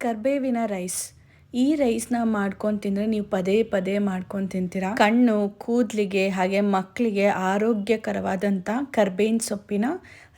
ಕರ್ಬೇವಿನ ರೈಸ್. ಈ ರೈಸ್ನ ಮಾಡ್ಕೊಂಡು ತಿಂದರೆ ನೀವು ಪದೇ ಪದೇ ಮಾಡ್ಕೊಂಡು ತಿಂತೀರಾ. ಕಣ್ಣು ಕೂದಲಿಗೆ ಹಾಗೆ ಮಕ್ಕಳಿಗೆ ಆರೋಗ್ಯಕರವಾದಂಥ ಕರ್ಬೇವಿನ ಸೊಪ್ಪಿನ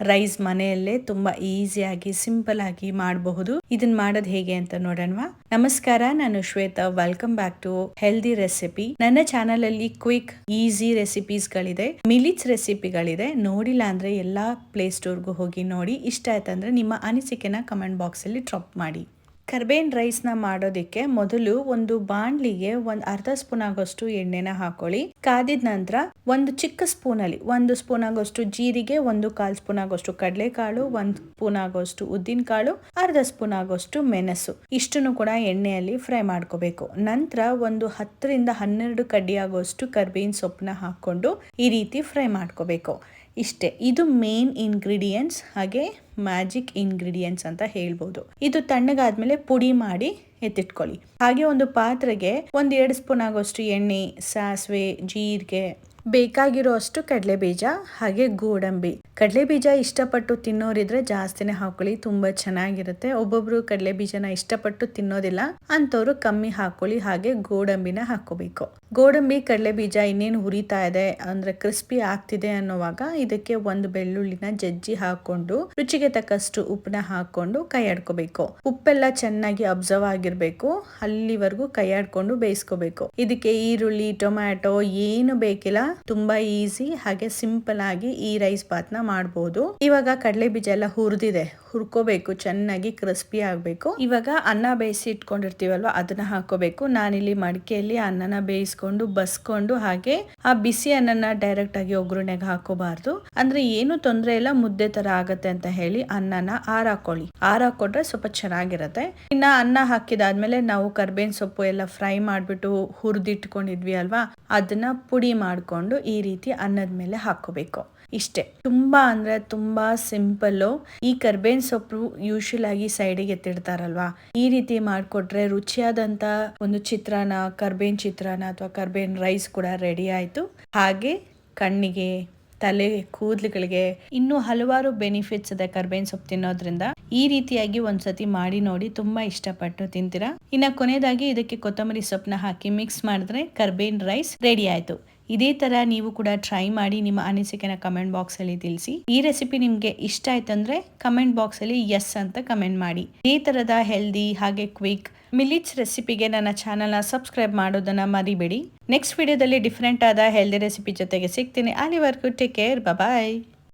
ರೈಸ್ ಮನೆಯಲ್ಲೇ ತುಂಬ ಈಸಿಯಾಗಿ ಸಿಂಪಲ್ ಆಗಿ ಮಾಡಬಹುದು. ಇದನ್ನ ಮಾಡೋದು ಹೇಗೆ ಅಂತ ನೋಡೋಣವಾ. ನಮಸ್ಕಾರ, ನಾನು Shwetha. Welcome back to healthy recipe. ನನ್ನ ಚಾನಲ್ ಅಲ್ಲಿ ಕ್ವಿಕ್ ಈಸಿ ರೆಸಿಪೀಸ್ಗಳಿದೆ, ಮಿಲಿಟ್ಸ್ ರೆಸಿಪಿಗಳಿದೆ. ನೋಡಿಲ್ಲ ಅಂದ್ರೆ ಎಲ್ಲಾ ಪ್ಲೇ ಸ್ಟೋರ್ಗೂ ಹೋಗಿ ನೋಡಿ. ಇಷ್ಟ ಆಯ್ತಂದ್ರೆ ನಿಮ್ಮ ಅನಿಸಿಕೆನ ಕಮೆಂಟ್ ಬಾಕ್ಸ್ ಅಲ್ಲಿ ಡ್ರಾಪ್ ಮಾಡಿ. ಕರ್ಬೇವಿನ ರೈಸ್ನ ಮಾಡೋದಕ್ಕೆ ಮೊದಲು ಒಂದು ಬಾಣಲಿಗೆ ಒಂದು ಅರ್ಧ ಸ್ಪೂನ್ ಆಗೋಷ್ಟು ಎಣ್ಣೆನ ಹಾಕೊಳ್ಳಿ. ಕಾದಿದ ನಂತರ ಒಂದು ಚಿಕ್ಕ ಸ್ಪೂನಲ್ಲಿ 1 ಸ್ಪೂನ್ ಆಗೋಷ್ಟು ಜೀರಿಗೆ, 1/4 ಸ್ಪೂನ್ ಆಗೋಷ್ಟು ಕಡಲೆಕಾಳು, 1 ಸ್ಪೂನ್ ಆಗೋಷ್ಟು ಉದ್ದಿನ ಕಾಳು, ಅರ್ಧ ಸ್ಪೂನ್ ಆಗೋಷ್ಟು ಮೆಣಸು, ಇಷ್ಟನ್ನು ಕೂಡ ಎಣ್ಣೆಯಲ್ಲಿ ಫ್ರೈ ಮಾಡ್ಕೋಬೇಕು. ನಂತರ ಒಂದು 10 ರಿಂದ 12 ಕಡ್ಡಿ ಆಗೋಷ್ಟು ಕರ್ಬೇವಿನ ಸೊಪ್ಪನ್ನ ಹಾಕೊಂಡು ಈ ರೀತಿ ಫ್ರೈ ಮಾಡ್ಕೋಬೇಕು. ಇಷ್ಟೇ, ಇದು ಮೇನ್ ಇಂಗ್ರೀಡಿಯೆಂಟ್ಸ್, ಹಾಗೆ ಮ್ಯಾಜಿಕ್ ಇಂಗ್ರೀಡಿಯೆಂಟ್ಸ್ ಅಂತ ಹೇಳ್ಬೋದು. ಇದು ತಣ್ಣಗಾದ್ಮೇಲೆ ಪುಡಿ ಮಾಡಿ ಎತ್ತಿಟ್ಕೊಳ್ಳಿ. ಹಾಗೆ ಒಂದು ಪಾತ್ರೆಗೆ 1-2 ಸ್ಪೂನ್ ಆಗೋಷ್ಟು ಎಣ್ಣೆ, ಸಾಸಿವೆ, ಜೀರಿಗೆ, ಬೇಕಾಗಿರೋ ಅಷ್ಟು ಕಡಲೆ ಬೀಜ ಹಾಗೆ ಗೋಡಂಬಿ. ಕಡಲೆ ಬೀಜ ಇಷ್ಟಪಟ್ಟು ತಿನ್ನೋರಿದ್ರೆ ಜಾಸ್ತಿನೇ ಹಾಕೊಳ್ಳಿ, ತುಂಬಾ ಚೆನ್ನಾಗಿರುತ್ತೆ. ಒಬ್ಬೊಬ್ರು ಕಡಲೆ ಬೀಜನ ಇಷ್ಟಪಟ್ಟು ತಿನ್ನೋದಿಲ್ಲ, ಅಂತವ್ರು ಕಮ್ಮಿ ಹಾಕೊಳ್ಳಿ. ಹಾಗೆ ಗೋಡಂಬಿನ ಹಾಕೋಬೇಕು. ಗೋಡಂಬಿ ಕಡಲೆ ಬೀಜ ಇನ್ನೇನು ಹುರಿತಾ ಇದೆ ಅಂದ್ರೆ ಕ್ರಿಸ್ಪಿ ಆಗ್ತಿದೆ ಅನ್ನೋವಾಗ ಇದಕ್ಕೆ ಒಂದು ಬೆಳ್ಳುಳ್ಳಿನ ಜಜ್ಜಿ ಹಾಕೊಂಡು ರುಚಿಗೆ ತಕ್ಕಷ್ಟು ಉಪ್ಪನ್ನ ಹಾಕೊಂಡು ಕೈ ಆಡ್ಕೋಬೇಕು. ಉಪ್ಪೆಲ್ಲ ಚೆನ್ನಾಗಿ ಅಬ್ಸರ್ವ್ ಆಗಿರ್ಬೇಕು, ಅಲ್ಲಿವರೆಗೂ ಕೈ ಆಡ್ಕೊಂಡು ಬೇಯಿಸ್ಕೋಬೇಕು. ಇದಕ್ಕೆ ಈರುಳ್ಳಿ, ಟೊಮ್ಯಾಟೊ ಏನು ಬೇಕಿಲ್ಲ, ತುಂಬಾ ಈಸಿ ಹಾಗೆ ಸಿಂಪಲ್ ಆಗಿ ಈ ರೈಸ್ ಬಾತ್ ನ ಮಾಡಬಹುದು. ಇವಾಗ ಕಡಲೆ ಬೀಜ ಎಲ್ಲ ಹುರ್ಕೋಬೇಕು, ಚೆನ್ನಾಗಿ ಕ್ರಿಸ್ಪಿ ಆಗ್ಬೇಕು. ಇವಾಗ ಅನ್ನ ಬೇಯಿಸಿ ಇಟ್ಕೊಂಡಿರ್ತೀವಲ್ವಾ, ಅದನ್ನ ಹಾಕೋಬೇಕು. ನಾನಿಲ್ಲಿ ಮಡಿಕೆಯಲ್ಲಿ ಅನ್ನನ ಬೇಯಿಸ್ಕೊಂಡು ಬಸ್ಕೊಂಡು, ಹಾಗೆ ಆ ಬಿಸಿ ಅನ್ನನ ಡೈರೆಕ್ಟ್ ಆಗಿ ಒಗ್ಗರಣೆಗೆ ಹಾಕೋಬಾರ್ದು, ಅಂದ್ರೆ ಏನು ತೊಂದ್ರೆ ಇಲ್ಲ, ಮುದ್ದೆ ತರ ಆಗತ್ತೆ ಅಂತ ಹೇಳಿ ಅನ್ನನ ಆರಾಕೊಳ್ಳಿ. ಆರಾಕೊಂಡ್ರೆ ಸ್ವಲ್ಪ ಚೆನ್ನಾಗಿರತ್ತೆ. ಇನ್ನ ಅನ್ನ ಹಾಕಿದಾದ್ಮೇಲೆ ನಾವು ಕರ್ಬೇವಿನ ಸೊಪ್ಪು ಎಲ್ಲ ಫ್ರೈ ಮಾಡ್ಬಿಟ್ಟು ಹುರಿದಿಟ್ಕೊಂಡಿದ್ವಿ ಅಲ್ವಾ, ಅದನ್ನ ಪುಡಿ ಮಾಡ್ಕೊಂಡು ಈ ರೀತಿ ಅನ್ನದ ಮೇಲೆ ಹಾಕೋಬೇಕು. ಇಷ್ಟೇ, ತುಂಬಾ ಅಂದ್ರೆ ತುಂಬಾ ಸಿಂಪಲ್. ಈ ಕರ್ಬೇವಿನ ಸೊಪ್ಪು ಯೂಶುವಲ್ ಆಗಿ ಸೈಡಿಗೆ ಎತ್ತಿಡ್ತಾರಲ್ವಾ, ಈ ರೀತಿ ಮಾಡ್ಕೊಟ್ರೆ ರುಚಿಯಾದಂತ ಒಂದು ಚಿತ್ರಾನ್ನ, ಕರ್ಬೇವಿನ ಚಿತ್ರಾನ್ನ ಅಥವಾ ಕರ್ಬೇವಿನ ರೈಸ್ ಕೂಡ ರೆಡಿ ಆಯ್ತು. ಹಾಗೆ ಕಣ್ಣಿಗೆ, ತಲೆ ಕೂದಲುಗಳಿಗೆ ಇನ್ನೂ ಹಲವಾರು ಬೆನಿಫಿಟ್ಸ್ ಇದೆ ಕರ್ಬೇವಿನ ಸೊಪ್ಪು ತಿನ್ನೋದ್ರಿಂದ. ಈ ರೀತಿಯಾಗಿ ಒಂದ್ಸತಿ ಮಾಡಿ ನೋಡಿ, ತುಂಬಾ ಇಷ್ಟಪಟ್ಟು ತಿಂತೀರಾ. ಇನ್ನ ಕೊನೆಯದಾಗಿ ಇದಕ್ಕೆ ಕೊತ್ತಂಬರಿ ಸೊಪ್ಪನ್ನ ಹಾಕಿ ಮಿಕ್ಸ್ ಮಾಡಿದ್ರೆ ಕರ್ಬೇವಿನ ರೈಸ್ ರೆಡಿ ಆಯ್ತು. ಇದೇ ತರ ನೀವು ಕೂಡ ಟ್ರೈ ಮಾಡಿ ನಿಮ್ಮ ಅನಿಸಿಕೆನ ಕಮೆಂಟ್ ಬಾಕ್ಸ್ ಅಲ್ಲಿ ತಿಳಿಸಿ. ಈ ರೆಸಿಪಿ ನಿಮ್ಗೆ ಇಷ್ಟ ಆಯ್ತಂದ್ರೆ ಕಮೆಂಟ್ ಬಾಕ್ಸ್ ಅಲ್ಲಿ ಎಸ್ ಅಂತ ಕಮೆಂಟ್ ಮಾಡಿ. ಇದೇ ತರದ ಹೆಲ್ದಿ ಹಾಗೆ ಕ್ವಿಕ್ ಮಿಲಿಟ್ಸ್ ರೆಸಿಪಿಗೆ ನನ್ನ ಚಾನಲ್ನ ಸಬ್ಸ್ಕ್ರೈಬ್ ಮಾಡೋದನ್ನ ಮರಿಬೇಡಿ. ನೆಕ್ಸ್ಟ್ ವಿಡಿಯೋದಲ್ಲಿ ಡಿಫ್ರೆಂಟ್ ಆದ ಹೆಲ್ದಿ ರೆಸಿಪಿ ಜೊತೆಗೆ ಸಿಗ್ತೀನಿ. ಅಲ್ಲಿವರೆಗೂ ಟೇಕ್ ಕೇರ್, ಬಾಯ್.